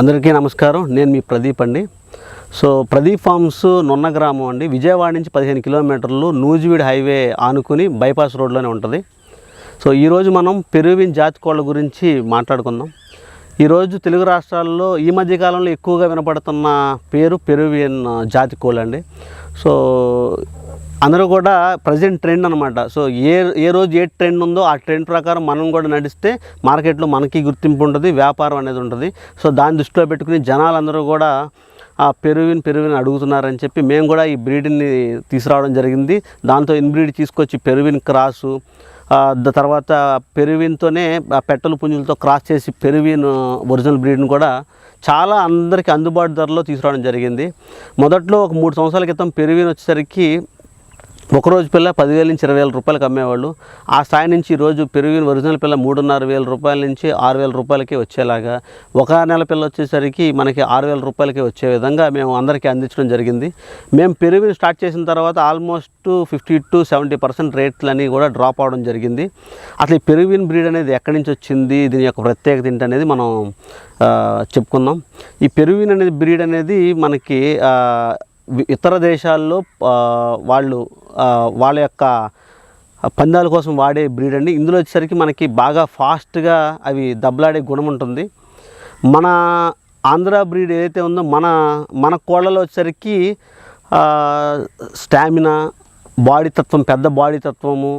అందరికీ నమస్కారం. నేను మీ ప్రదీప్ అండి. సో ప్రదీప్ ఫార్మ్స్ నున్న గ్రామం అండి. విజయవాడ నుంచి 15 కిలోమీటర్లు నూజివీడు హైవే ఆనుకుని బైపాస్ రోడ్లోనే ఉంటుంది. సో ఈరోజు మనం పెరువియన్ జాతి కోళ్ళ గురించి మాట్లాడుకుందాం. ఈరోజు తెలుగు రాష్ట్రాల్లో ఈ మధ్యకాలంలో ఎక్కువగా వినపడుతున్న పేరు పెరువియన్ జాతి కోళ్ళండి. సో అందరూ కూడా ప్రజెంట్ ట్రెండ్ అనమాట. సో ఏ రోజు ఏ ట్రెండ్ ఉందో ఆ ట్రెండ్ ప్రకారం మనం కూడా నడిస్తే మార్కెట్లో మనకి గుర్తింపు ఉంటుంది, వ్యాపారం అనేది ఉంటుంది. సో దాన్ని దృష్టిలో పెట్టుకుని జనాలందరూ కూడా ఆ పెరువియన్ అడుగుతున్నారని చెప్పి మేము కూడా ఈ బ్రీడ్ని తీసుకురావడం జరిగింది. దాంతో ఇన్బ్రీడ్ తీసుకొచ్చి పెరువియన్ క్రాసు, తర్వాత పెరువియన్తోనే పెట్టలు పుంజులతో క్రాస్ చేసి పెరువియన్ ఒరిజినల్ బ్రీడ్ని కూడా చాలా అందరికీ అందుబాటు ధరలో తీసుకురావడం జరిగింది. మొదట్లో ఒక 3 సంవత్సరాల క్రితం పెరువియన్ వచ్చేసరికి ఒకరోజు పిల్ల 10,000 నుంచి 20,000 రూపాయలకు అమ్మేవాళ్ళు. ఆ స్థాయి నుంచి ఈరోజు పెరువియన్ ఒరిజినల్ పిల్ల 3,500 రూపాయల నుంచి 6,000 రూపాయలకి వచ్చేలాగా, ఒక నెల పిల్ల వచ్చేసరికి మనకి 6,000 రూపాయలకి వచ్చే విధంగా మేము అందరికీ అందించడం జరిగింది. మేము పెరువియన్ స్టార్ట్ చేసిన తర్వాత ఆల్మోస్ట్ 50-70% రేట్లని కూడా డ్రాప్ అవడం జరిగింది. అసలు ఈ పెరువియన్ బ్రీడ్ అనేది ఎక్కడి నుంచి వచ్చింది, దీని యొక్క ప్రత్యేకత ఏంటి అనేది మనం చెప్పుకుందాం. ఈ పెరువియన్ అనేది బ్రీడ్ అనేది మనకి ఇతర దేశాల్లో వాళ్ళ యొక్క పందాల కోసం వాడే బ్రీడ్ అండి. ఇందులో వచ్చేసరికి మనకి బాగా ఫాస్ట్గా అవి దెబ్బలాడే గుణం ఉంటుంది. మన ఆంధ్ర బ్రీడ్ ఏదైతే ఉందో మన కోళ్ళలో వచ్చేసరికి స్టామినా, బాడీ తత్వం, పెద్ద బాడీ తత్వము,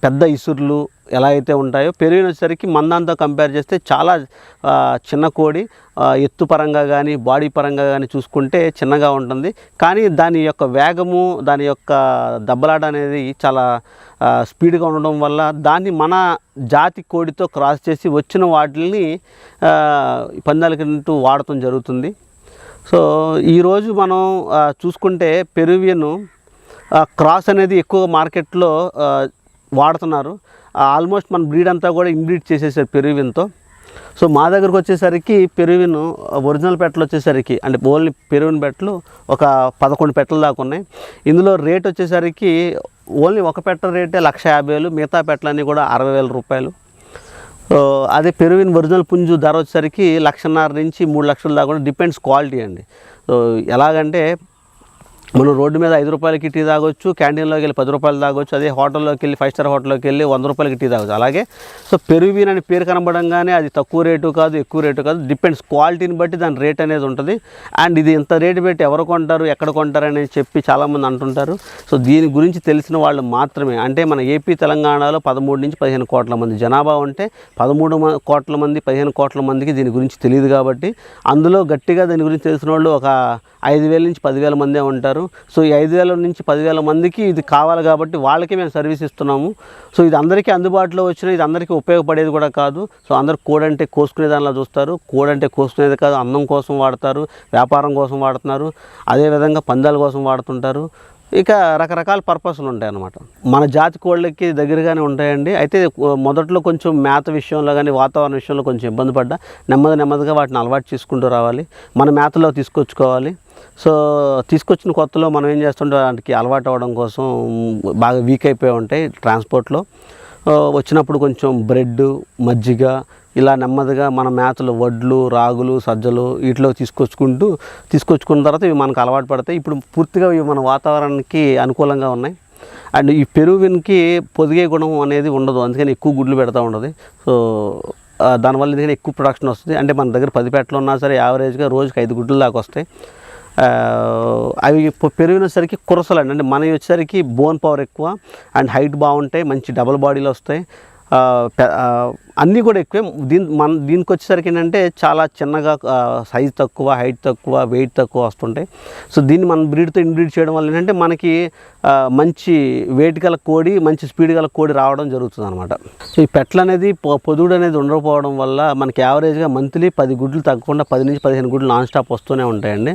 పెద్ద ఇసుర్లు ఎలా అయితే ఉంటాయో, పెరువియన్ వచ్చేసరికి మందాంతో కంపేర్ చేస్తే చాలా చిన్న కోడి. ఎత్తు పరంగా కానీ బాడీ పరంగా కానీ చూసుకుంటే చిన్నగా ఉంటుంది. కానీ దాని యొక్క వేగము, దాని యొక్క దెబ్బలాట అనేది చాలా స్పీడ్గా ఉండడం వల్ల దాన్ని మన జాతి కోడితో క్రాస్ చేసి వచ్చిన వాటిని పందాలకంటూ వాడటం జరుగుతుంది. సో ఈరోజు మనం చూసుకుంటే పెరువియన్ క్రాస్ అనేది ఎక్కువ మార్కెట్లో వాడుతున్నారు. ఆల్మోస్ట్ మన బ్రీడ్ అంతా కూడా ఇన్బ్రీడ్ చేసేసారు పెరువియన్తో. సో మా దగ్గరకు వచ్చేసరికి పెరువియన్ ఒరిజినల్ పెట్టలు వచ్చేసరికి అంటే ఓన్లీ పెరువియన్ పెట్టలు ఒక 11 పెట్టలు దాకా ఉన్నాయి. ఇందులో రేట్ వచ్చేసరికి ఓన్లీ ఒక పెట్ట రేటే 150,000, మిగతా పెట్టలన్నీ కూడా 60,000 రూపాయలు. అదే పెరువియన్ ఒరిజినల్ పుంజు ధర వచ్చేసరికి 1,50,000 నుంచి 3 లక్షల దాకా కూడా డిపెండ్స్ క్వాలిటీ అండి. సో ఎలాగంటే మనం రోడ్డు మీద 5 రూపాయలకి టీ తాగొచ్చు, క్యాంటీన్లోకి వెళ్ళి 10 రూపాయలు తాగొచ్చు, అదే హోటల్లోకి వెళ్ళి 5 స్టార్ హోటల్లోకి వెళ్ళి 100 రూపాయలకి టీ తాగొచ్చు. అలాగే సో పెరువియన్ అని పేరు కనబడంగానే అది తక్కువ రేటు కాదు, ఎక్కువ రేటు కాదు, డిపెండ్స్ క్వాలిటీని బట్టి దాని రేట్ అనేది ఉంటుంది. అండ్ ఇది ఇంత రేటు పెట్టి ఎవరు కొంటారు, ఎక్కడ కొంటారు అని చెప్పి చాలామంది అంటుంటారు. సో దీని గురించి తెలిసిన వాళ్ళు మాత్రమే, అంటే మన ఏపీ తెలంగాణలో 13 నుంచి 15 కోట్ల మంది జనాభా ఉంటే 13 కోట్ల మంది 15 కోట్ల మందికి దీని గురించి తెలియదు. కాబట్టి అందులో గట్టిగా దీని గురించి తెలిసిన వాళ్ళు ఒక 5,000 నుంచి 10,000 మందే ఉంటారు. సో ఈ 5,000 నుంచి 10,000 మందికి ఇది కావాలి కాబట్టి వాళ్ళకి మేము సర్వీస్ ఇస్తున్నాము. సో ఇది అందరికీ అందుబాటులో వచ్చిన, ఇది అందరికీ ఉపయోగపడేది కూడా కాదు. సో అందరు కోడంటే కోసుకునే దానిలా చూస్తారు. కోడంటే కోసుకునేది కాదు, అన్నం కోసం వాడతారు, వ్యాపారం కోసం వాడుతున్నారు, అదేవిధంగా పందాల కోసం వాడుతుంటారు. ఇక రకరకాల పర్పస్లు ఉంటాయి అన్నమాట. మన జాతి కోళ్ళకి దగ్గరగానే ఉంటాయండి. అయితే మొదట్లో కొంచెం మేత విషయంలో కానీ వాతావరణ విషయంలో కొంచెం ఇబ్బంది పడ్డా నెమ్మదిగా వాటిని అలవాటు చేసుకుంటూ రావాలి, మన మేతలో తీసుకొచ్చుకోవాలి. సో తీసుకొచ్చిన కొత్తలో మనం ఏం చేస్తుంటే వాటికి అలవాటు అవ్వడం కోసం బాగా వీక్ అయిపోయి ఉంటాయి ట్రాన్స్పోర్ట్లో. వచ్చినప్పుడు కొంచెం బ్రెడ్, మజ్జిగ ఇలా నెమ్మదిగా మన మేతలు వడ్లు, రాగులు, సజ్జలు వీటిలో తీసుకొచ్చుకున్న తర్వాత ఇవి మనకు అలవాటు పడతాయి. ఇప్పుడు పూర్తిగా ఇవి మన వాతావరణానికి అనుకూలంగా ఉన్నాయి. అండ్ ఈ పెరువియన్కి పొదిగే గుణం అనేది ఉండదు, అందుకని ఎక్కువ గుడ్లు పెడతా ఉండదు. సో దానివల్ల ఎందుకంటే ఎక్కువ ప్రొడక్షన్ వస్తుంది. అంటే మన దగ్గర 10 పెట్టలు ఉన్నా సరే యావరేజ్గా రోజుకి 5 గుడ్లు దాకా వస్తాయి. అవి పెరిగినసరికి కురసలండి, అంటే మనవి వచ్చేసరికి బోన్ పవర్ ఎక్కువ అండ్ హైట్ బాగుంటాయి, మంచి డబల్ బాడీలో వస్తాయి, అన్నీ కూడా ఎక్కువే. దీనికి వచ్చేసరికి ఏంటంటే చాలా చిన్నగా, సైజ్ తక్కువ, హైట్ తక్కువ, వెయిట్ తక్కువ వస్తుంటాయి. సో దీన్ని మనం బ్రీడ్తో ఇన్బ్రీడ్ చేయడం వల్ల ఏంటంటే మనకి మంచి వెయిట్ గల కోడి, మంచి స్పీడ్ గల కోడి రావడం జరుగుతుంది అనమాట. సో ఈ పెట్టలు అనేది పొదుడు అనేది ఉండకపోవడం వల్ల మనకి యావరేజ్గా మంత్లీ 10 గుడ్లు తగ్గకుండా 10 నుంచి 15 గుడ్లు నాన్ స్టాప్ వస్తూనే ఉంటాయండి.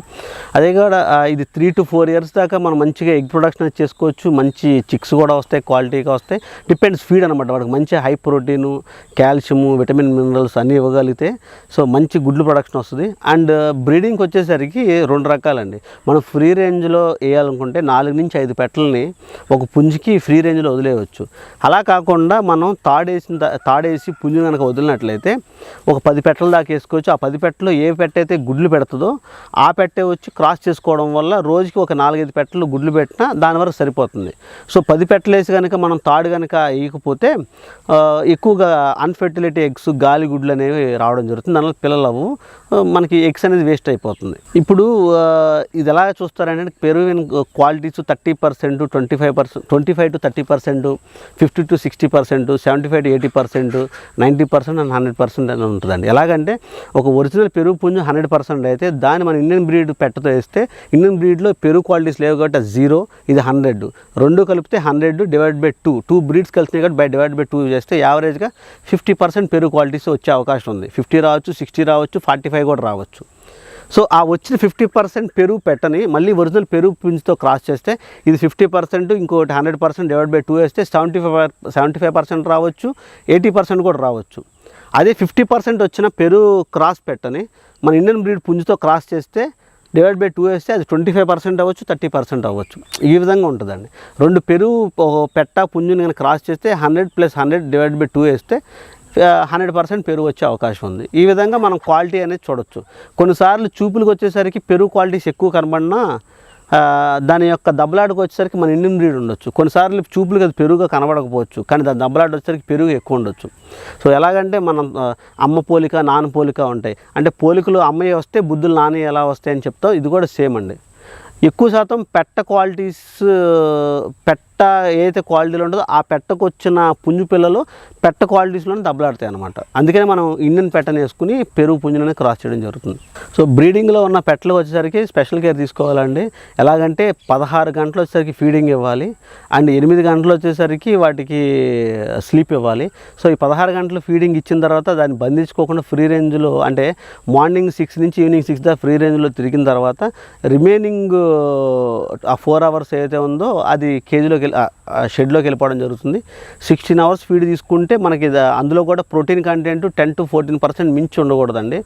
అదే కూడా ఇది 3 to 4 ఇయర్స్ దాకా మనం మంచిగా ఎగ్ ప్రొడక్షన్ చేసుకోవచ్చు. మంచి చిక్స్ కూడా వస్తాయి, క్వాలిటీగా వస్తాయి. డిపెండ్స్ ఫీడ్ అనమాట. వాడికి మంచి high protein, calcium, vitamin, minerals అన్నీ ఇవ్వగలిగితే సో మంచి గుడ్లు ప్రొడక్షన్ వస్తుంది. అండ్ బ్రీడింగ్కి వచ్చేసరికి 2 రకాలండి. మనం ఫ్రీ రేంజ్లో వేయాలనుకుంటే 4 నుంచి 5 పెట్టలు పెట్టలని ఒక పుంజుకి ఫ్రీ రేంజ్లో వదిలేయవచ్చు. అలా కాకుండా మనం తాడేసి పుంజు కనుక వదిలినట్లయితే ఒక 10 పెట్టల దాకా వేసుకోవచ్చు. ఆ 10 పెట్టలో ఏ పెట్ట అయితే గుడ్లు పెడుతుందో ఆ పెట్టే వచ్చి క్రాస్ చేసుకోవడం వల్ల రోజుకి ఒక 4-5 పెట్టలు గుడ్లు పెట్టినా దాని వరకు సరిపోతుంది. సో 10 పెట్టలు వేసి కనుక మనం తాడు కనుక వేయకపోతే ఎక్కువగా అన్ఫెర్టిలిటీ ఎగ్స్, గాలి గుడ్లు అనేవి రావడం జరుగుతుంది. దానివల్ల పిల్లలు అవ్వు, మనకి ఎగ్స్ అనేది వేస్ట్ అయిపోతుంది. ఇప్పుడు ఇది ఎలా చూస్తారంటే పెరువిన్ క్వాలిటీస్ 30%, 25%, 25-30%, 50-60%, 75-80%, 90% అండ్ 100% అని ఉంటుందండి. ఎలాగంటే ఒక ఒరిజినల్ పెరుగు పుంజు 100% అయితే దాన్ని మన ఇండియన్ బ్రీడ్ పెట్టతో వేస్తే ఇండియన్ బ్రీడ్లో పెరుగు క్వాలిటీస్ లేవు కాబట్టి 0, ఇది 100, రెండు కలిపితే 100/2 బ్రీడ్స్ కలిసినాయి కాబట్టి /2 చేస్తే యావరేజ్గా 50% పెరుగు క్వాలిటీస్ వచ్చే అవకాశం ఉంది. 50 రావచ్చు, 60 రావచ్చు, 45 కూడా రావచ్చు. సో ఆ వచ్చిన 50% పెరుగు పెట్టని మళ్ళీ ఒరిజినల్ పెరుగు పుంజుతో క్రాస్ చేస్తే ఇది 50%, ఇంకోటి 100% /2 వేస్తే 75% రావచ్చు, 80% కూడా రావచ్చు. అదే 50% వచ్చిన పెరుగు క్రాస్ పెట్టని మన ఇండియన్ బ్రీడ్ పుంజుతో క్రాస్ చేస్తే /2 వేస్తే అది 25% అవ్వచ్చు, 30% అవ్వచ్చు. ఈ విధంగా ఉంటుందండి. రెండు పెరుగు పెట్ట పుంజుని కనుక క్రాస్ చేస్తే 100 + 100 /2 వేస్తే 100% పెరుగు వచ్చే అవకాశం ఉంది. ఈ విధంగా మనం క్వాలిటీ అనేది చూడొచ్చు. కొన్నిసార్లు చూపులకు వచ్చేసరికి పెరుగు క్వాలిటీస్ ఎక్కువ కనబడినా దాని యొక్క దెబ్బలాటకు వచ్చేసరికి మన ఇండియన్ బ్రీడ్ ఉండొచ్చు. కొన్నిసార్లు చూపులకు అది పెరుగుగా కనబడకపోవచ్చు, కానీ దాని దెబ్బలాట వచ్చేసరికి పెరుగు ఎక్కువ ఉండొచ్చు. సో ఎలాగంటే మనం అమ్మ పోలిక, నాన్న పోలిక ఉంటాయి. అంటే పోలికలు అమ్మయ్య వస్తే బుద్ధులు నాన్న ఎలా వస్తాయని చెప్తాం. ఇది కూడా సేమ్ అండి. ఎక్కువ శాతం పెట్ట క్వాలిటీస్, పెట్ట ఏదైతే క్వాలిటీలో ఉంటుందో ఆ పెట్టకు వచ్చిన పుంజు పిల్లలు పెట్ట క్వాలిటీస్లోనే దెబ్బలాడతాయి అన్నమాట. అందుకనే మనం ఇండియన్ పెట్టని వేసుకుని పెరుగు పుంజులని క్రాస్ చేయడం జరుగుతుంది. సో బ్రీడింగ్లో ఉన్న పెట్టలకు వచ్చేసరికి స్పెషల్ కేర్ తీసుకోవాలండి. ఎలాగంటే 16 గంటలు వచ్చేసరికి ఫీడింగ్ ఇవ్వాలి అండ్ 8 గంటలు వచ్చేసరికి వాటికి స్లీప్ ఇవ్వాలి. సో ఈ 16 గంటలు ఫీడింగ్ ఇచ్చిన తర్వాత దాన్ని బంధించుకోకుండా ఫ్రీ రేంజ్లో, అంటే మార్నింగ్ 6 నుంచి ఈవినింగ్ 6 దాకా ఫ్రీ రేంజ్లో తిరిగిన తర్వాత రిమైనింగ్ ఆ 4 అవర్స్ ఏదైతే ఉందో అది కేజీలోకి షెడ్లోకి వెళ్ళిపోవడం జరుగుతుంది. 16 అవర్స్ ఫీడ్ తీసుకుంటే మనకి అందులో కూడా ప్రోటీన్ కంటెంట్ 10-14% మించి ఉండకూడదండి.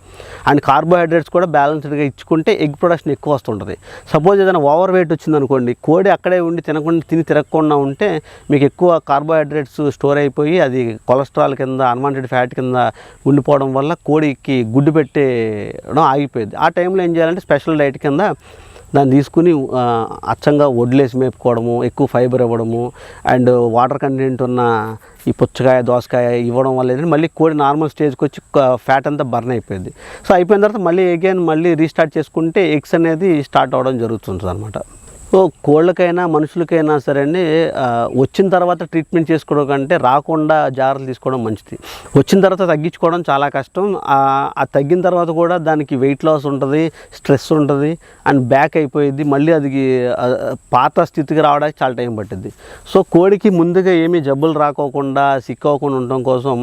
అండ్ కార్బోహైడ్రేట్స్ కూడా బ్యాలెన్స్డ్గా ఇచ్చుకుంటే ఎగ్ ప్రొడక్షన్ ఎక్కువ వస్తుంటుంది. సపోజ్ ఏదైనా ఓవర్ వెయిట్ వచ్చిందనుకోండి, కోడి అక్కడే ఉండి తిరగకుండా ఉంటే మీకు ఎక్కువ కార్బోహైడ్రేట్స్ స్టోర్ అయిపోయి అది కొలెస్ట్రాల్ కింద, అన్వాంటెడ్ ఫ్యాట్ కింద ఉండిపోవడం వల్ల కోడికి గుడ్డు పెట్టడం ఆగిపోయింది. ఆ టైంలో ఏం చేయాలంటే స్పెషల్ డైట్ కింద దాన్ని తీసుకుని అచ్చంగా వడ్లేసి మేపుకోవడము, ఎక్కువ ఫైబర్ ఇవ్వడము అండ్ వాటర్ కంటెంట్ ఉన్న ఈ పుచ్చకాయ, దోసకాయ ఇవ్వడం వల్ల ఏంటంటే మళ్ళీ కోడి నార్మల్ స్టేజ్కి వచ్చి ఫ్యాట్ అంతా బర్న్ అయిపోయింది. సో అయిపోయిన తర్వాత మళ్ళీ రీస్టార్ట్ చేసుకుంటే ఎగ్స్ అనేది స్టార్ట్ అవ్వడం జరుగుతుంది అనమాట. సో కోళ్ళకైనా మనుషులకైనా సరే అండి, వచ్చిన తర్వాత ట్రీట్మెంట్ చేసుకోవడం కంటే రాకుండా జాగ్రత్తలు తీసుకోవడం మంచిది. వచ్చిన తర్వాత తగ్గించుకోవడం చాలా కష్టం. ఆ తగ్గిన తర్వాత కూడా దానికి వెయిట్ లాస్ ఉంటుంది, స్ట్రెస్ ఉంటుంది అండ్ బ్యాక్ అయిపోయింది. మళ్ళీ అది పాత స్థితికి రావడానికి చాలా టైం పట్టింది. సో కోడికి ముందుగా ఏమీ జబ్బులు రాకోకుండా, సిక్ అవ్వకుండా ఉండడం కోసం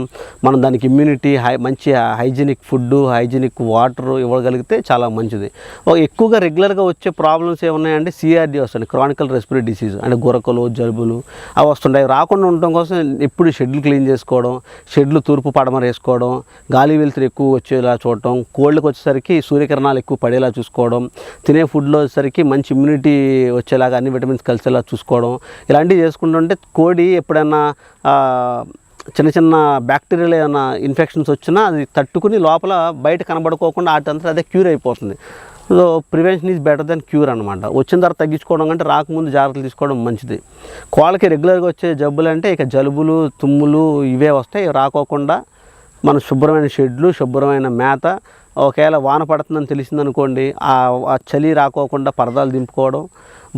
మనం దానికి ఇమ్యూనిటీ, మంచి హైజీనిక్ ఫుడ్, హైజీనిక్ వాటర్ ఇవ్వగలిగితే చాలా మంచిది. ఎక్కువగా రెగ్యులర్గా వచ్చే ప్రాబ్లమ్స్ ఏమున్నాయంటే CRD వస్తుంది, క్రానికల్ రెస్పిరేటరీ డిసీజ్, అంటే గురకలు, జలుబులు అవి వస్తుంటాయి. రాకుండా ఉండటం కోసం ఎప్పుడు షెడ్లు క్లీన్ చేసుకోవడం, షెడ్లు తూర్పు పడమర వేసుకోవడం, గాలి వెలుతురు ఎక్కువ వచ్చేలా చూడటం, కోళ్ళకి వచ్చేసరికి సూర్యకిరణాలు ఎక్కువ పడేలా చూసుకోవడం, తినే ఫుడ్లో వచ్చేసరికి మంచి ఇమ్యూనిటీ వచ్చేలాగా అన్ని విటమిన్స్ కలిసేలా చూసుకోవడం, ఇలాంటివి చేసుకుంటుంటే కోడి ఎప్పుడైనా చిన్న బ్యాక్టీరియాలు ఏమైనా ఇన్ఫెక్షన్స్ వచ్చినా అది తట్టుకుని లోపల బయట కనబడుకోకుండా వాటంతా అదే క్యూర్ అయిపోతుంది. So prevention is better than cure అనమాట. వచ్చిన తర్వాత తగ్గించుకోవడం కంటే రాకముందు జాగ్రత్తలు తీసుకోవడం మంచిది. కోళ్ళకి రెగ్యులర్గా వచ్చే జబ్బులు అంటే ఇక జలుబులు, తుమ్ములు ఇవే వస్తాయి. రాకోకుండా మన శుభ్రమైన షెడ్లు, శుభ్రమైన మేత, ఒకవేళ వాన పడుతుందని తెలిసిందనుకోండి ఆ చలి రాకోకుండా పరదాలు దింపుకోవడం,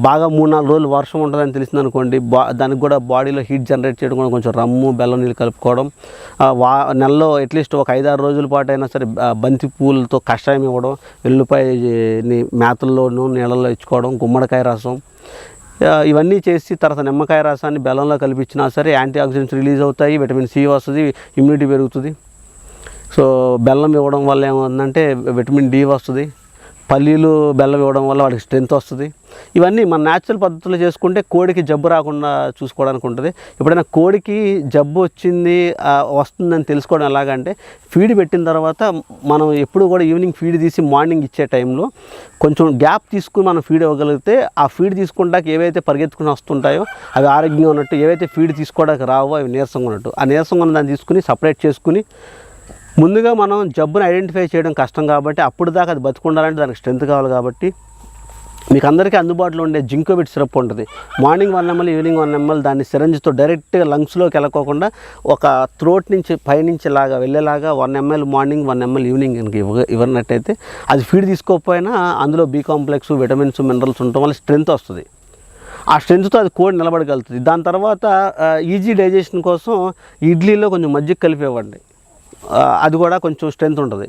బాగా 3-4 రోజులు వర్షం ఉంటుందని తెలిసిందనుకోండి దానికి కూడా బాడీలో హీట్ జనరేట్ చేయడం కూడా కొంచెం రమ్ము, బెల్లం నీళ్ళు కలుపుకోవడం, నెలలో అట్లీస్ట్ ఒక 5-6 రోజుల పాటు అయినా సరే బంతి పూలతో కషాయం ఇవ్వడం, వెల్లుల్లిపాయని మేతల్లోనూ నీళ్ళల్లో ఇచ్చుకోవడం, గుమ్మడికాయ రసం ఇవన్నీ చేసి తర్వాత నిమ్మకాయ రసాన్ని బెల్లంలో కలిపించినా సరే యాంటీ ఆక్సిడెంట్స్ రిలీజ్ అవుతాయి, విటమిన్ C వస్తుంది, ఇమ్యూనిటీ పెరుగుతుంది. సో బెల్లం ఇవ్వడం వల్ల ఏమవుతుందంటే విటమిన్ D వస్తుంది, పల్లీలు బెల్లం ఇవ్వడం వల్ల వాడికి స్ట్రెంత్ వస్తుంది. ఇవన్నీ మన న్యాచురల్ పద్ధతులు చేసుకుంటే కోడికి జబ్బు రాకుండా చూసుకోవడానికి ఉంటుంది. ఎప్పుడైనా కోడికి జబ్బు వచ్చింది వస్తుందని తెలుసుకోవడం ఎలాగంటే ఫీడ్ పెట్టిన తర్వాత మనం ఎప్పుడు కూడా ఈవినింగ్ ఫీడ్ తీసి మార్నింగ్ ఇచ్చే టైంలో కొంచెం గ్యాప్ తీసుకుని మనం ఫీడ్ ఇవ్వగలిగితే ఆ ఫీడ్ తీసుకుంటాక ఏవైతే పరిగెత్తుకుని వస్తుంటాయో అవి ఆరోగ్యంగా ఉన్నట్టు, ఏవైతే ఫీడ్ తీసుకోవడానికి రావో అవి నీరసంగా ఉన్నట్టు, ఆ నీరసంగా ఉన్న దాన్ని తీసుకుని సపరేట్ చేసుకుని ముందుగా మనం జబ్బును ఐడెంటిఫై చేయడం కష్టం కాబట్టి అప్పుడు దాకా అది బతుకుండాలంటే దానికి స్ట్రెంత్ కావాలి. కాబట్టి మీకు అందరికీ అందుబాటులో ఉండే జింకోబిట్ సిరప్ ఉంటుంది. మార్నింగ్ 1 ml ఈవినింగ్ 1 ml దాన్ని సిరంజ్తో డైరెక్ట్గా లంగ్స్లోకి వెళ్ళకోకుండా ఒక థ్రోట్ నుంచి పైనుంచి లాగా వెళ్ళేలాగా 1 ml మార్నింగ్ 1 ml ఈవినింగ్ ఇవ్వనట్టయితే అది ఫీడ్ తీసుకోకపోయినా అందులో బి కాంప్లెక్స్, విటమిన్స్, మినరల్స్ ఉండటం వల్ల స్ట్రెంత్ వస్తుంది. ఆ స్ట్రెంత్తో అది కోడి నిలబడగలుగుతుంది. దాని తర్వాత ఈజీ డైజెషన్ కోసం ఇడ్లీలో కొంచెం మజ్జిగ కలిపి ఇవ్వండి, అది కూడా కొంచెం స్ట్రెంత్ ఉంటుంది.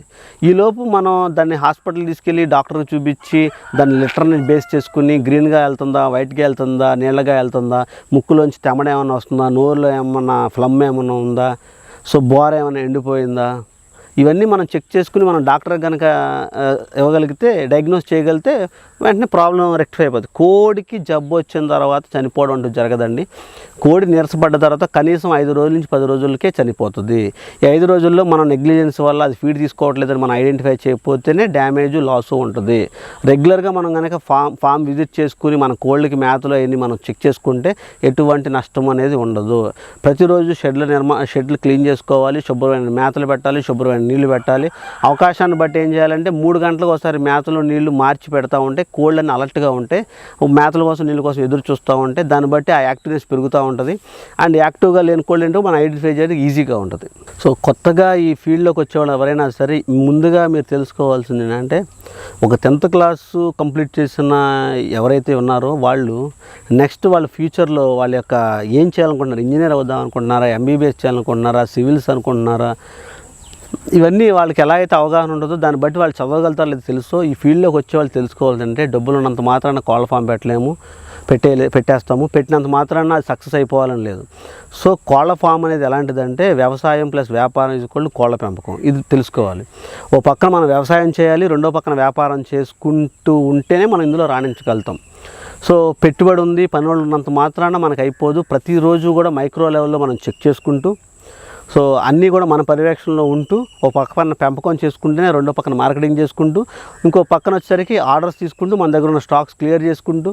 ఈలోపు మనం దాన్ని హాస్పిటల్ తీసుకెళ్ళి డాక్టర్కి చూపించి దాన్ని లిటర్ని బేస్ చేసుకుని గ్రీన్గా వెళ్తుందా, వైట్గా వెళ్తుందా, నీళ్ళగా వెళ్తుందా, ముక్కులోంచి తెమ్మడ ఏమైనా వస్తుందా, నోరులో ఏమన్నా ఫ్లమ్ ఏమైనా ఉందా, సో బోర ఏమైనా ఎండిపోయిందా, ఇవన్నీ మనం చెక్ చేసుకుని మనం డాక్టర్ కనుక ఇవ్వగలిగితే, డయాగ్నోస్ చేయగలిగితే వెంటనే ప్రాబ్లం రెక్టిఫై అయిపోతుంది. కోడికి జబ్బు వచ్చిన తర్వాత చనిపోవడం అంటూ జరగదండి. కోడి నీరసపడ్డ తర్వాత కనీసం 5 రోజుల నుంచి 10 రోజులకే చనిపోతుంది. ఈ 5 రోజుల్లో మనం నెగ్లిజెన్స్ వల్ల అది ఫీడ్ తీసుకోవట్లేదని మనం ఐడెంటిఫై చేయకపోతేనే డ్యామేజ్, లాస్ ఉంటుంది. రెగ్యులర్గా మనం కనుక ఫామ్ విజిట్ చేసుకుని మన కోళ్ళకి మేతలు అవన్నీ మనం చెక్ చేసుకుంటే ఎటువంటి నష్టం అనేది ఉండదు. ప్రతిరోజు షెడ్లు క్లీన్ చేసుకోవాలి, శుభ్రమైన మేతలు పెట్టాలి, శుభ్రమైన నీళ్లు పెట్టాలి. అవకాశాన్ని బట్టి ఏం చేయాలంటే 3 గంటలకు ఒకసారి మేతలు నీళ్లు మార్చి పెడతా ఉంటే కోళ్ళని అలర్ట్గా ఉంటే మేతల కోసం నీళ్ళ కోసం ఎదురు చూస్తూ ఉంటే దాన్ని బట్టి ఆ యాక్టివ్నెస్ పెరుగుతూ ఉంటుంది. అండ్ యాక్టివ్గా లేని కోళ్ళు ఏంటో మనం ఐడెంటిఫై చేయడానికి ఈజీగా ఉంటుంది. సో కొత్తగా ఈ ఫీల్డ్లోకి వచ్చేవాళ్ళు ఎవరైనా సరే ముందుగా మీరు తెలుసుకోవాల్సింది ఏంటంటే ఒక 10th క్లాసు కంప్లీట్ చేసిన ఎవరైతే ఉన్నారో వాళ్ళు నెక్స్ట్ వాళ్ళ ఫ్యూచర్లో వాళ్ళ యొక్క ఏం చేయాలనుకుంటున్నారు, ఇంజనీర్ అవుదాం అనుకుంటున్నారా, ఎంబీబీఎస్ చేయాలనుకుంటున్నారా, సివిల్స్ అనుకుంటున్నారా, ఇవన్నీ వాళ్ళకి ఎలా అయితే అవగాహన ఉంటుందో దాన్ని బట్టి వాళ్ళు చదవగలుగుతారో లేదో తెలుసో ఈ ఫీల్డ్లోకి వచ్చే వాళ్ళు తెలుసుకోవాలంటే డబ్బులు ఉన్నంత మాత్రాన కోళ్ళ ఫామ్ పెట్టేస్తాము, పెట్టినంత మాత్రాన అది సక్సెస్ అయిపోవాలని లేదు. సో కోళ్ళ ఫామ్ అనేది ఎలాంటిదంటే వ్యవసాయం ప్లస్ వ్యాపారం ఈక్వల్ కోళ్ళ పెంపకం, ఇది తెలుసుకోవాలి. ఓ పక్కన మనం వ్యవసాయం చేయాలి, రెండో పక్కన వ్యాపారం చేసుకుంటూ ఉంటేనే మనం ఇందులో రాణించగలుగుతాం. సో పెట్టుబడి ఉంది, పనివాళ్ళు ఉన్నంత మాత్రాన మనకు అయిపోదు. ప్రతిరోజు కూడా మైక్రో లెవెల్లో మనం చెక్ చేసుకుంటూ సో అన్నీ కూడా మన పర్యవేక్షణలో ఉంటూ ఒక పక్కన పెంపకం చేసుకుంటూనే రెండో పక్కన మార్కెటింగ్ చేసుకుంటూ ఇంకో పక్కన వచ్చేసరికి ఆర్డర్స్ తీసుకుంటూ మన దగ్గర ఉన్న స్టాక్స్ క్లియర్ చేసుకుంటూ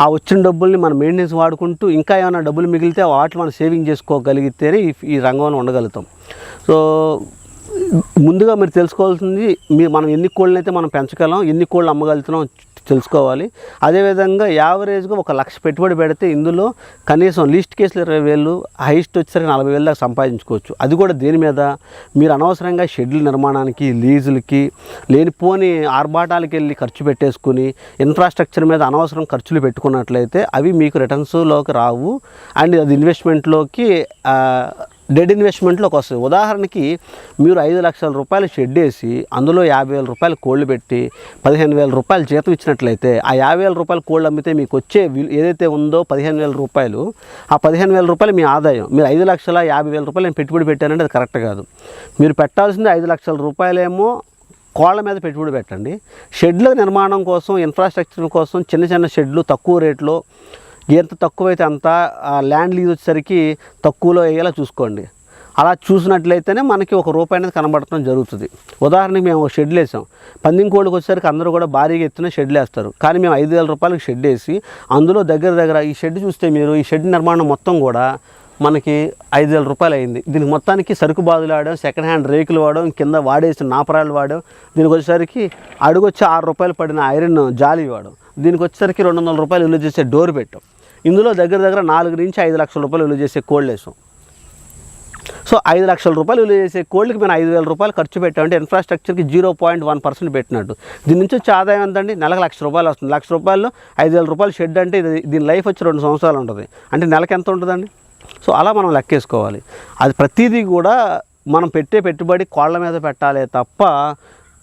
ఆ వచ్చిన డబ్బుల్ని మనం మెయింటెనెన్స్ వాడుకుంటూ ఇంకా ఏమైనా డబ్బులు మిగిలితే వాటిని మనం సేవింగ్ చేసుకోగలిగితేనే ఈ రంగంలో ఉండగలుగుతాం. సో ముందుగా మీరు తెలుసుకోవాల్సింది మనం ఎన్ని కోళ్ళని అయితే మనం పెంచగలం, ఎన్ని కోళ్ళు అమ్మగలుగుతున్నాం తెలుసుకోవాలి. అదేవిధంగా యావరేజ్గా 1 లక్ష పెట్టుబడి పెడితే ఇందులో కనీసం లీస్ట్ కేసులు 20,000, హైయెస్ట్ వచ్చేసరికి 40,000 దాకా సంపాదించుకోవచ్చు. అది కూడా దేని మీద, మీరు అనవసరంగా షెడ్యూల్ నిర్మాణానికి, లీజులకి, లేనిపోని ఆర్భాటాలకు వెళ్ళి ఖర్చు పెట్టేసుకుని ఇన్ఫ్రాస్ట్రక్చర్ మీద అనవసరం ఖర్చులు పెట్టుకున్నట్లయితే అవి మీకు రిటర్న్స్లోకి రావు అండ్ అది ఇన్వెస్ట్మెంట్లోకి డెడ్ ఇన్వెస్ట్మెంట్లోకి వస్తుంది. ఉదాహరణకి మీరు 5 లక్షల రూపాయలు షెడ్ వేసి అందులో 50,000 రూపాయలు కోళ్ళు పెట్టి 15,000 రూపాయలు జీతం ఇచ్చినట్లయితే ఆ 50,000 రూపాయలు కోళ్ళు అమ్మితే మీకు వచ్చే ఏదైతే ఉందో 15,000 రూపాయలు, ఆ 15,000 రూపాయలు మీ ఆదాయం. మీరు 5,50,000 రూపాయలు నేను పెట్టుబడి పెట్టానంటే అది కరెక్ట్ కాదు. మీరు పెట్టాల్సింది 5 లక్షల రూపాయలేమో కోళ్ళ మీద పెట్టుబడి పెట్టండి. షెడ్ల నిర్మాణం కోసం, ఇన్ఫ్రాస్ట్రక్చర్ కోసం చిన్న చిన్న షెడ్లు తక్కువ రేట్లో, ఎంత తక్కువైతే అంత ల్యాండ్ లీజ్ వచ్చేసరికి తక్కువలో వేయాలా చూసుకోండి. అలా చూసినట్లయితేనే మనకి ₹1 అనేది కనబడటం జరుగుతుంది. ఉదాహరణకి మేము షెడ్లు వేసాం, పందెం కోళ్ళకి వచ్చేసరికి అందరూ కూడా భారీగా ఎత్తున షెడ్లు వేస్తారు. కానీ మేము 5,000 రూపాయలకి షెడ్ వేసి అందులో దగ్గర ఈ షెడ్ చూస్తే మీరు ఈ షెడ్ నిర్మాణం మొత్తం కూడా మనకి 5,000 రూపాయలు అయింది. దీనికి మొత్తానికి సరుకు బాదులు వాడాం, సెకండ్ హ్యాండ్ రేకులు వాడాం, కింద వాడేసిన నాపరాలు వాడాం. దీనికి వచ్చేసరికి అడుగొచ్చి ₹6 పడిన ఐరన్ జాలి వాడాం. దీనికి వచ్చేసరికి ₹200 విలువ చేసే డోర్ పెట్టాం. ఇందులో దగ్గర 4 నుంచి 5 లక్షల రూపాయలు విలువ చేసే కోళ్ళు వేసాం. సో 5 లక్షల రూపాయలు విలువ చేసే కోళ్ళకి మేము 5,000 రూపాయలు ఖర్చు పెట్టామంటే ఇన్ఫ్రాస్ట్రక్చర్కి 0.1% పెట్టినట్టు. దీని నుంచి వచ్చే ఆదాయం ఎంతండి? నెలకు ₹1,00,000 వస్తుంది. ₹1,00,000 5,000 రూపాయలు షెడ్ అంటే దీని లైఫ్ వచ్చి 2 సంవత్సరాలు ఉంటుంది. అంటే నెలకు ఎంత ఉంటుందండి? సో అలా మనం లెక్కేసుకోవాలి. అది ప్రతిదీ కూడా మనం పెట్టే పెట్టుబడి కోళ్ళ మీద పెట్టాలి తప్ప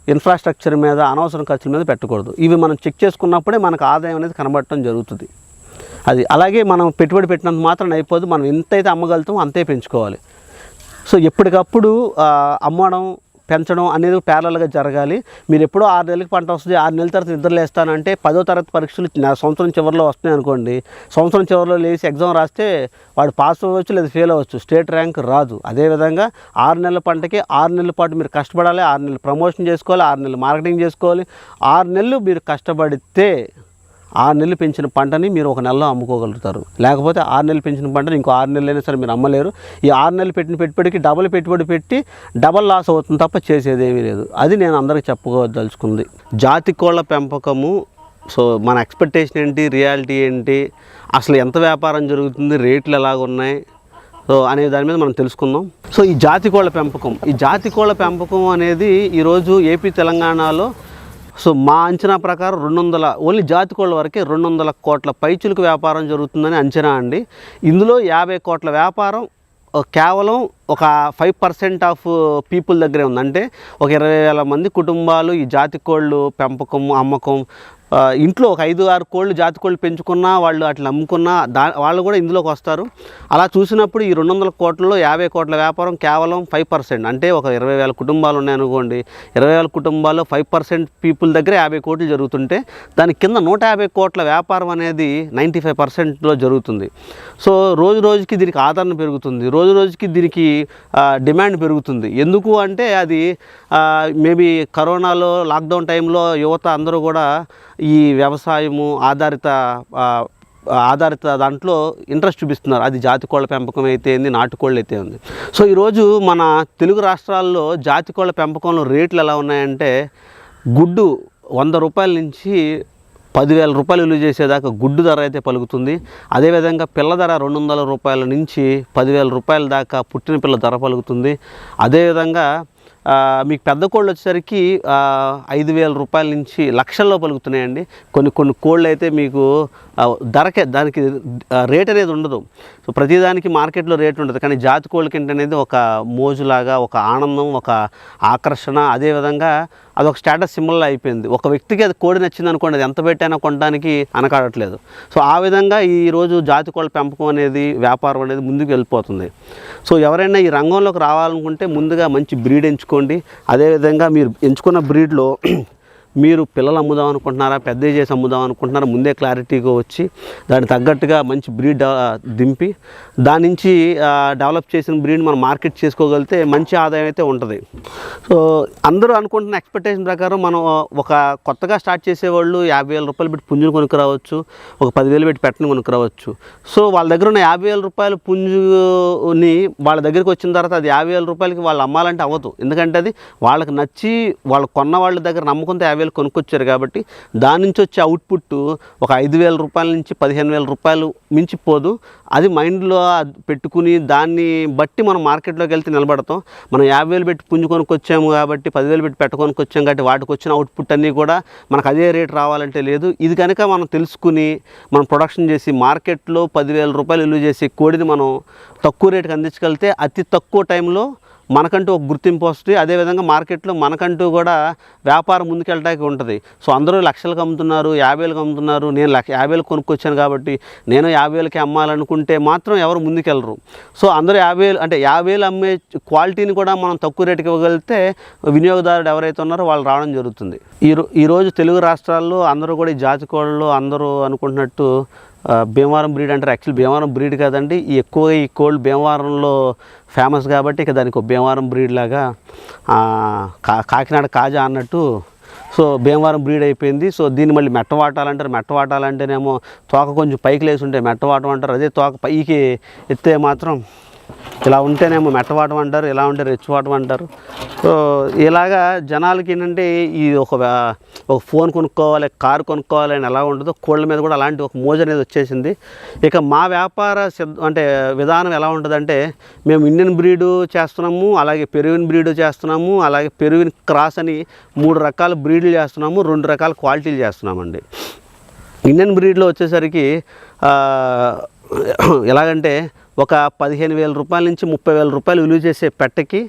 ఇన్ఫ్రాస్ట్రక్చర్ మీద, అనవసరం ఖర్చుల మీద పెట్టకూడదు. ఇవి మనం చెక్ చేసుకున్నప్పుడే మనకు ఆదాయం అనేది కనబడటం జరుగుతుంది. అది అలాగే మనం పెట్టుబడి పెట్టినంత మాత్రం అయిపోదు, మనం ఎంతైతే అమ్మగలుగుతామో అంతే పెంచుకోవాలి. సో ఎప్పటికప్పుడు అమ్మడం, పెంచడం అనేది ప్యారలల్గా జరగాలి. మీరు ఎప్పుడో 6 నెలలకి పంట వస్తుంది, 6 నెలల తర్వాత నిద్ర లేస్తానంటే 10వ తరగతి పరీక్షలు సంవత్సరం చివరిలో వస్తున్నాయి అనుకోండి, సంవత్సరం చివరిలో లేచి ఎగ్జామ్ రాస్తే వాడు పాస్ అవ్వచ్చు లేదా ఫెయిల్ అవ్వచ్చు, స్టేట్ ర్యాంక్ రాదు. అదేవిధంగా 6 నెలల పంటకి 6 నెలల పాటు మీరు కష్టపడాలి, 6 నెలలు ప్రమోషన్ చేసుకోవాలి, 6 నెలలు మార్కెటింగ్ చేసుకోవాలి. 6 నెలలు మీరు కష్టపడితే 6 నెలలు పెంచిన పంటని మీరు 1 నెలలో అమ్ముకోగలుగుతారు. లేకపోతే 6 నెలలు పెంచిన పంటని ఇంకో 6 నెలలైనా సరే మీరు అమ్మలేరు. ఈ 6 నెలలు పెట్టిన పెట్టుబడికి డబుల్ పెట్టుబడి పెట్టి డబల్ లాస్ అవుతుంది తప్ప చేసేది ఏమీ లేదు. అది నేను అందరికీ చెప్పుకోదలుచుకుంది. జాతి కోళ్ళ పెంపకము, సో మన ఎక్స్పెక్టేషన్ ఏంటి, రియాలిటీ ఏంటి, అసలు ఎంత వ్యాపారం జరుగుతుంది, రేట్లు ఎలాగున్నాయి, సో అనే దాని మీద మనం తెలుసుకుందాం. సో ఈ జాతి కోళ్ళ పెంపకం అనేది ఈరోజు ఏపీ తెలంగాణలో సో మా అంచనా ప్రకారం 200 ఓన్లీ జాతి కోళ్ళ వరకే 200 కోట్ల పైచులకు వ్యాపారం జరుగుతుందని అంచనా అండి. ఇందులో 50 కోట్ల వ్యాపారం కేవలం ఒక 5% ఆఫ్ పీపుల్ దగ్గరే ఉంది. అంటే ఒక 20,000 మంది కుటుంబాలు ఈ జాతి కోళ్ళు పెంపకం, అమ్మకం, ఇంట్లో ఒక 5-6 కోళ్ళు జాతి కోళ్ళు పెంచుకున్నా వాళ్ళు అట్లా అమ్ముకున్నా వాళ్ళు కూడా ఇందులోకి వస్తారు. అలా చూసినప్పుడు ఈ 200 కోట్లలో 50 కోట్ల వ్యాపారం కేవలం 5%. అంటే ఒక 20,000 కుటుంబాలు ఉన్నాయనుకోండి, 20,000 కుటుంబాల్లో 5% పీపుల్ దగ్గర 50 కోట్లు జరుగుతుంటే దాని కింద 150 కోట్ల వ్యాపారం అనేది 95%లో జరుగుతుంది. సో రోజు రోజుకి దీనికి ఆదరణ పెరుగుతుంది, రోజు రోజుకి దీనికి డిమాండ్ పెరుగుతుంది. ఎందుకు అంటే అది మేబీ కరోనాలో లాక్డౌన్ టైంలో యువత అందరూ కూడా ఈ వ్యవసాయము ఆధారిత దాంట్లో ఇంట్రెస్ట్ చూపిస్తున్నారు. అది జాతి కోళ్ళ పెంపకం అయితే ఏంది, నాటుకోళ్ళు అయితే ఉంది. సో ఈరోజు మన తెలుగు రాష్ట్రాల్లో జాతి కోళ్ళ పెంపకంలో రేట్లు ఎలా ఉన్నాయంటే, గుడ్డు 100 రూపాయల నుంచి 10,000 రూపాయలు విలువ చేసేదాకా గుడ్డు ధర అయితే పలుకుతుంది. అదేవిధంగా పిల్ల ధర 200 రూపాయల నుంచి 10,000 రూపాయల దాకా పుట్టిన పిల్ల ధర పలుకుతుంది. అదేవిధంగా మీకు పెద్ద కోళ్ళు వచ్చేసరికి 5,000 రూపాయల నుంచి లక్షల్లో పలుకుతున్నాయండి. కొన్ని కోళ్ళు అయితే మీకు దానికి రేట్ అనేది ఉండదు. సో ప్రతిదానికి మార్కెట్లో రేట్ ఉండదు. కానీ జాతి కోళ్ళకి ఏంటనేది ఒక మోజులాగా, ఒక ఆనందం, ఒక ఆకర్షణ, అదేవిధంగా అదొక స్టేటస్ సింబల్ అయిపోయింది. ఒక వ్యక్తికి అది కోడి నచ్చింది అనుకోండి, అది ఎంత పెట్టైనా కొనడానికి అనకాడట్లేదు. సో ఆ విధంగా ఈరోజు జాతి కోళ్ళ పెంపకం అనేది, వ్యాపారం అనేది ముందుకు వెళ్ళిపోతుంది. సో ఎవరైనా ఈ రంగంలోకి రావాలనుకుంటే ముందుగా మంచి బ్రీడ్ ఎంచుకోండి. అదేవిధంగా మీరు ఎంచుకున్న బ్రీడ్లో మీరు పిల్లలు అమ్ముదాం అనుకుంటున్నారా, పెద్ద చేసి అమ్ముదాం అనుకుంటున్నారా, ముందే క్లారిటీగా వచ్చి దానికి తగ్గట్టుగా మంచి బ్రీడ్ దింపి దాని నుంచి డెవలప్ చేసిన బ్రీడ్ మనం మార్కెట్ చేసుకోగలిగితే మంచి ఆదాయం అయితే ఉంటుంది. సో అందరూ అనుకుంటున్న ఎక్స్పెక్టేషన్ ప్రకారం మనం ఒక కొత్తగా స్టార్ట్ చేసేవాళ్ళు 50,000 రూపాయలు పెట్టి పుంజుని కొనుక్కురావచ్చు, ఒక 10,000 పెట్టి పెట్టని కొనుక్కురావచ్చు. సో వాళ్ళ దగ్గర ఉన్న 50,000 రూపాయల పుంజుని వాళ్ళ దగ్గరికి వచ్చిన తర్వాత అది 50,000 రూపాయలకి వాళ్ళు అమ్మాలంటే అవ్వదు. ఎందుకంటే అది వాళ్ళకి నచ్చి వాళ్ళు కొన్న వాళ్ళ దగ్గర నమ్ముకుంటే 50,000 కొనుక్కొచ్చారు కాబట్టి దాని నుంచి వచ్చే అవుట్పుట్ ఒక 5,000 రూపాయల నుంచి 15,000 రూపాయలు మించిపోదు. అది మైండ్లో పెట్టుకుని దాన్ని బట్టి మనం మార్కెట్లోకి వెళ్తే నిలబడతాం. మనం 50,000 పెట్టి పుంజు కొనుక్కొచ్చాము కాబట్టి, 10,000 పెట్టి పెట్టుకొనుకొచ్చాము కాబట్టి వాటికి వచ్చిన అవుట్పుట్ అన్నీ కూడా మనకు అదే రేట్ రావాలంటే లేదు. ఇది కనుక మనం తెలుసుకుని మనం ప్రొడక్షన్ చేసి మార్కెట్లో 10,000 రూపాయలు విలువ చేసి కోడిని మనం తక్కువ రేటుకి అందించగలిగితే అతి తక్కువ టైంలో మనకంటూ ఒక గుర్తింపు వస్తుంది. అదేవిధంగా మార్కెట్లో మనకంటూ కూడా వ్యాపారం ముందుకెళ్ళడానికి ఉంటుంది. సో అందరూ లక్షలకు అమ్ముతున్నారు, 50,000కి అమ్ముతున్నారు, నేను 50,000 కొనుక్కొచ్చాను కాబట్టి నేను 50,000కి అమ్మాలనుకుంటే మాత్రం ఎవరు ముందుకెళ్ళరు. సో అందరూ 50,000 అంటే 50,000 అమ్మే క్వాలిటీని కూడా మనం తక్కువ రేటుకి ఇవ్వగలిగితే వినియోగదారుడు ఎవరైతే ఉన్నారో వాళ్ళు రావడం జరుగుతుంది. ఈరోజు తెలుగు రాష్ట్రాల్లో అందరూ కూడా ఈ జాతి కోళ్ళు అందరూ అనుకుంటున్నట్టు భీమవరం బ్రీడ్ అంటారు. యాక్చువల్లీ భీమవరం బ్రీడ్ కాదండి, ఎక్కువగా ఈ కోళ్ళు భీమవరంలో ఫేమస్ కాబట్టి ఇక దానికి ఒక భీమవరం బ్రీడ్ లాగా కాకినాడ కాజా అన్నట్టు సో భీమవరం బ్రీడ్ అయిపోయింది. సో దీన్ని మళ్ళీ మెట్టవాటాలంటారు. మెట్టవాటాలంటేనేమో తోక కొంచెం పైకి లేసి ఉంటే మెట్టవాటం అంటారు. అదే తోక పైకి ఎత్తే మాత్రం ఇలా ఉంటేనేమో మెట్టవాటం అంటారు, ఇలా ఉంటే రెచ్చివాటం అంటారు. సో ఇలాగా జనాలకి ఏంటంటే ఈ ఒక ఫోన్ కొనుక్కోవాలి, కారు కొనుక్కోవాలి అని ఎలా ఉంటుందో కోళ్ళ మీద కూడా అలాంటి ఒక మోజు అనేది వచ్చేసింది. ఇక మా వ్యాపార అంటే విధానం ఎలా ఉంటుందంటే, మేము ఇండియన్ బ్రీడు చేస్తున్నాము, అలాగే పెరువిన్ బ్రీడు చేస్తున్నాము, అలాగే పెరువిన్ క్రాస్ అని 3 రకాల బ్రీడ్లు చేస్తున్నాము, 2 రకాల క్వాలిటీలు చేస్తున్నామండి. ఇండియన్ బ్రీడ్లో వచ్చేసరికి ఎలాగంటే ఒక 15,000 రూపాయల నుంచి 30,000 రూపాయలు విలువ చేసే పెట్టకి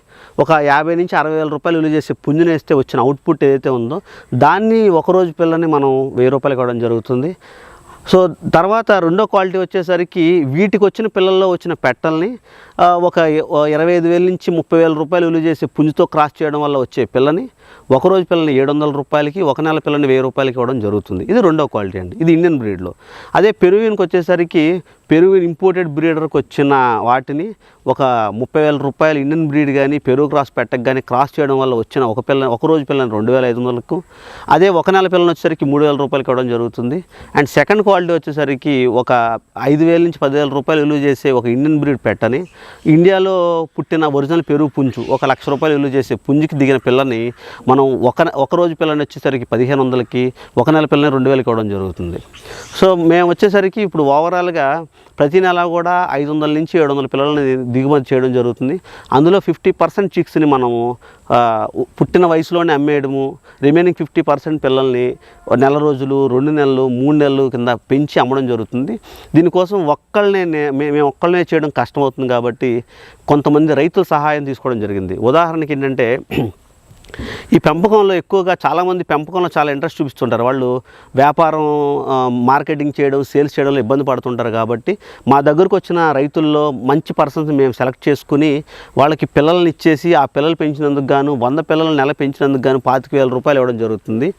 ఒక 50,000 నుంచి 60,000 రూపాయలు విలువ చేసే పుంజుని వేస్తే వచ్చిన అవుట్పుట్ ఏదైతే ఉందో దాన్ని ఒకరోజు పిల్లని మనం 1,000 రూపాయలు ఇవ్వడం జరుగుతుంది. సో తర్వాత రెండో క్వాలిటీ వచ్చేసరికి వీటికి వచ్చిన పిల్లల్లో వచ్చిన పెట్టల్ని ఒక 25,000 నుంచి 30,000 రూపాయలు విలువ చేసే పుంజుతో క్రాస్ చేయడం వల్ల వచ్చే పిల్లని ఒకరోజు పిల్లని 700 రూపాయలకి, ఒక నెల పిల్లని 1000 రూపాయలకి ఇవ్వడం జరుగుతుంది. ఇది రెండో క్వాలిటీ అండి. ఇది ఇండియన్ బ్రీడ్లో. అదే పెరువియన్కి వచ్చేసరికి పెరువియన్ ఇంపోర్టెడ్ బ్రీడర్కి వచ్చిన వాటిని ఒక 30,000 రూపాయలు ఇండియన్ బ్రీడ్ కానీ పెరుగు క్రాస్ పెట్టకు కానీ క్రాస్ చేయడం వల్ల వచ్చిన ఒక రోజు పిల్లని 2,500కు, అదే ఒక నెల పిల్లని వచ్చేసరికి 3,000 రూపాయలకి ఇవ్వడం జరుగుతుంది. అండ్ సెకండ్ క్వాలిటీ వచ్చేసరికి ఒక 5,000 నుంచి 10,000 రూపాయలు విలువ చేసే ఒక ఇండియన్ బ్రీడ్ పెట్టని ఇండియాలో పుట్టిన ఒరిజినల్ పెరుగు పుంజు 1,00,000 రూపాయలు విలువ చేసే పుంజుకి దిగిన పిల్లని మనం ఒక రోజు పిల్లని వచ్చేసరికి 1,500కి, ఒక నెల పిల్లని 2,000కి ఇవ్వడం జరుగుతుంది. సో మేము వచ్చేసరికి ఇప్పుడు ఓవరాల్గా ప్రతి నెల కూడా 500 నుంచి 700 పిల్లలని దిగుమతి చేయడం జరుగుతుంది. అందులో 50% చిక్స్ని మనము పుట్టిన వయసులోనే అమ్మేయడము, రిమైనింగ్ 50% పిల్లల్ని నెల రోజులు, 2 నెలలు, 3 నెలలు కింద పెంచి అమ్మడం జరుగుతుంది. దీనికోసం మేము ఒక్కళ్ళనే చేయడం కష్టమవుతుంది కాబట్టి కొంతమంది రైతుల సహాయం తీసుకోవడం జరిగింది. ఉదాహరణకి ఏంటంటే ఈ పెంపకంలో ఎక్కువగా చాలామంది పెంపకంలో చాలా ఇంట్రెస్ట్ చూపిస్తుంటారు. వాళ్ళు వ్యాపారం, మార్కెటింగ్ చేయడం, సేల్స్ చేయడంలో ఇబ్బంది పడుతుంటారు. కాబట్టి మా దగ్గరకు వచ్చిన రైతుల్లో మంచి పర్సన్స్ మేము సెలెక్ట్ చేసుకుని వాళ్ళకి పిల్లల్ని ఇచ్చేసి ఆ పిల్లలు పెంచినందుకు గాను 100 పిల్లలు నెల పెంచినందుకు గాను 25,000 రూపాయలు ఇవ్వడం జరుగుతుంది.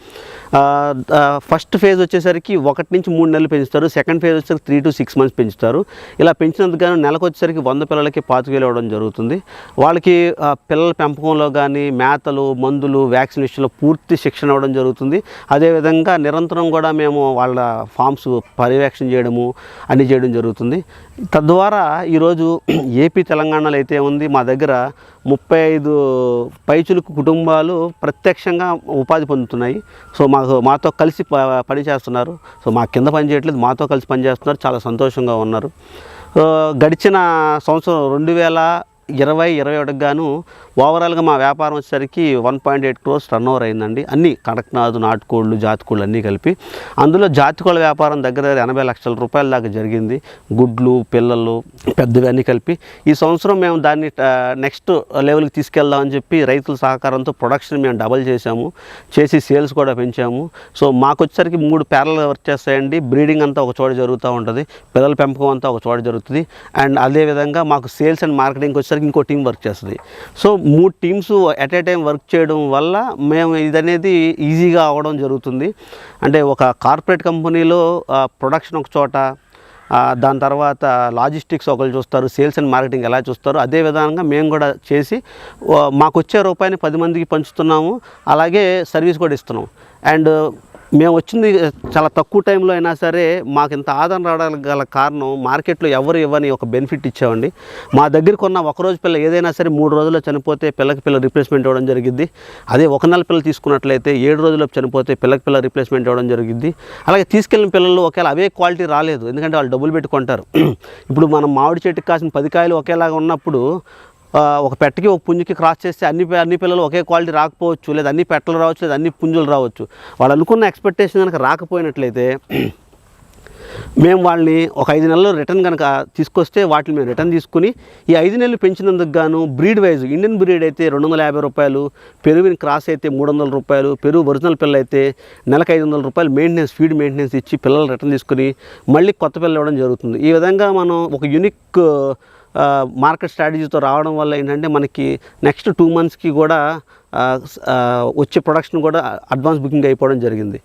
ఫస్ట్ ఫేజ్ వచ్చేసరికి 1 నుంచి 3 నెలలు పెంచుతారు. సెకండ్ ఫేజ్ వచ్చేసరికి 3 to 6 months పెంచుతారు. ఇలా పెంచినందుకు గాను నెలకు వచ్చేసరికి 100 పిల్లలకి 25,000 ఇవ్వడం జరుగుతుంది. వాళ్ళకి పిల్లల పెంపకంలో కానీ మేతలు, మందులు, వ్యాక్సినేషన్లో పూర్తి శిక్షణ ఇవ్వడం జరుగుతుంది. అదేవిధంగా నిరంతరం కూడా మేము వాళ్ళ ఫామ్స్ పర్యవేక్షణ చేయడము అన్నీ చేయడం జరుగుతుంది. తద్వారా ఈరోజు ఏపీ, తెలంగాణలో అయితే ఉంది మా దగ్గర 35 పైచులకు కుటుంబాలు ప్రత్యక్షంగా ఉపాధి పొందుతున్నాయి. సో మాతో కలిసి పని చేస్తున్నారు. సో మా కింద పని చేయట్లేదు, మాతో కలిసి పని చేస్తున్నారు. చాలా సంతోషంగా ఉన్నారు. గడిచిన సంవత్సరం 2020-21 గాను ఓవరాల్గా మా వ్యాపారం వచ్చేసరికి 1.8 crores టర్న్ ఓవర్ అయిందండి. అన్నీ కడక్నాథ్, నాటుకోళ్ళు, జాతికోళ్ళు అన్నీ కలిపి. అందులో జాతికోళ్ళ వ్యాపారం దగ్గర 80 లక్షల రూపాయల దాకా జరిగింది. గుడ్లు, పిల్లలు, పెద్దవి అన్నీ కలిపి. ఈ సంవత్సరం మేము దాన్ని నెక్స్ట్ లెవెల్కి తీసుకెళ్దామని చెప్పి రైతుల సహకారంతో ప్రొడక్షన్ మేము డబల్ చేసి సేల్స్ కూడా పెంచాము. సో మాకు వచ్చేసరికి 3 ప్యారల్గా వర్క్ చేస్తాయండి. బ్రీడింగ్ అంతా ఒక చోట జరుగుతూ ఉంటుంది, పిల్లల పెంపకం అంతా ఒక చోట జరుగుతుంది. అండ్ అదేవిధంగా మాకు సేల్స్ అండ్ మార్కెటింగ్ వచ్చేసరికి ఇంకో టీం వర్క్ చేస్తుంది. So 3 teams at a time work చేయడం వల్ల మేము ఇదనేది ఈజీగా అవ్వడం జరుగుతుంది. అంటే ఒక కార్పొరేట్ కంపెనీలో ప్రొడక్షన్ ఒక చోట, దాని తర్వాత లాజిస్టిక్స్ ఒకరు చూస్తారు, సేల్స్ అండ్ మార్కెటింగ్ ఎలా చూస్తారు, అదే విధంగా మేము కూడా చేసి మాకు వచ్చే రూపాయిని 10 మందికి పంచుతున్నాము. అలాగే సర్వీస్ కూడా ఇస్తున్నాం. అండ్ మేము వచ్చింది చాలా తక్కువ టైంలో అయినా సరే మాకు ఇంత ఆదాయం రావడానికి గల కారణం మార్కెట్లో ఎవరు ఇవ్వని ఒక బెనిఫిట్ ఇచ్చామండి. మా దగ్గర కొన్న ఒకరోజు పిల్ల ఏదైనా సరే 3 రోజుల్లో చనిపోతే పిల్ల రీప్లేస్మెంట్ ఇవ్వడం జరిగింది. అదే ఒక నెల పిల్లలు తీసుకున్నట్లయితే 7 రోజుల్లో చనిపోతే పిల్ల రీప్లేస్మెంట్ ఇవ్వడం జరిగింది. అలాగే తీసుకెళ్ళిన పిల్లలు ఒకవేళ అవే క్వాలిటీ రాలేదు, ఎందుకంటే వాళ్ళు డబ్బులు పెట్టుకుంటారు. ఇప్పుడు మనం మామిడి చెట్టుకి కాసిన 10 కాయలు ఒకేలాగా ఉన్నప్పుడు ఒక పెట్టకి ఒక పుంజుకి క్రాస్ చేస్తే అన్ని పిల్లలు ఒకే క్వాలిటీ రాకపోవచ్చు, లేదా అన్ని పెట్టలు రావచ్చు, లేదా అన్ని పుంజులు రావచ్చు. వాళ్ళు అనుకున్న ఎక్స్పెక్టేషన్ కనుక రాకపోయినట్లయితే మేము వాళ్ళని ఒక 5 నెలలు రిటర్న్ కనుక తీసుకొస్తే వాటిని మేము రిటర్న్ తీసుకుని ఈ 5 నెలలు పెంచినందుకు గాను బ్రీడ్ వైజ్ ఇండియన్ బ్రీడ్ అయితే 250 రూపాయలు, పెరువిని క్రాస్ అయితే 300 రూపాయలు, పెరుగు ఒరిజినల్ పిల్ల అయితే నెలకు 500 రూపాయలు మెయింటెనెన్స్, ఫీడ్ మెయింటెనెన్స్ ఇచ్చి పిల్లలు రిటర్న్ తీసుకుని మళ్ళీ కొత్త పిల్లలు ఇవ్వడం జరుగుతుంది. ఈ విధంగా మనం ఒక యూనిక్ మార్కెట్ స్ట్రాటజీతో రావడం వల్ల ఏంటంటే మనకి నెక్స్ట్ 2 monthsకి కూడా వచ్చే ప్రొడక్షన్ కూడా అడ్వాన్స్ బుకింగ్ అయిపోవడం జరిగింది.